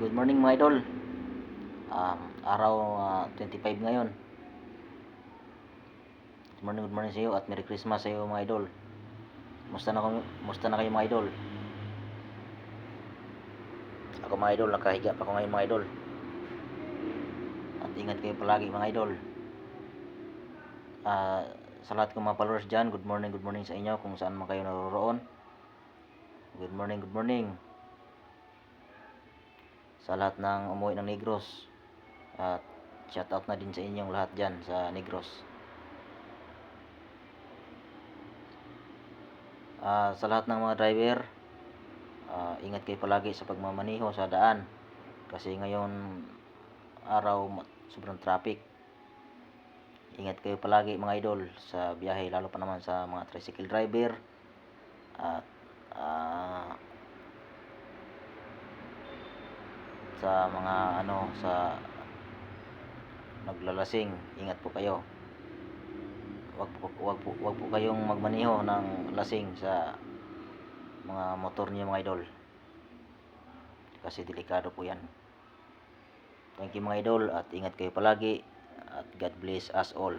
Good morning mga idol. Araw 25 ngayon. Good morning sa iyo at Merry Christmas sa iyo mga idol. Musta na kayo mga idol? Ako mga idol, nakahiga pa ako ngayon mga idol. At ingat kayo palagi mga idol. Sa lahat ng mga followers dyan, good morning sa inyo kung saan man kayo naroroon. Good morning. Sa lahat ng umuwi ng Negros. At shout out na din sa inyong lahat dyan sa Negros. Sa lahat ng mga driver, ingat kayo palagi sa pagmamaniho sa daan. Kasi ngayon araw sobrang traffic. Ingat kayo palagi mga idol sa biyahe, lalo pa naman sa mga tricycle driver at sa mga sa naglalasing, ingat po kayo. Wag po kayong magmaniho ng lasing sa mga motor niyo mga idol. Kasi delikado po 'yan. Thank you mga idol at ingat kayo palagi at God bless us all.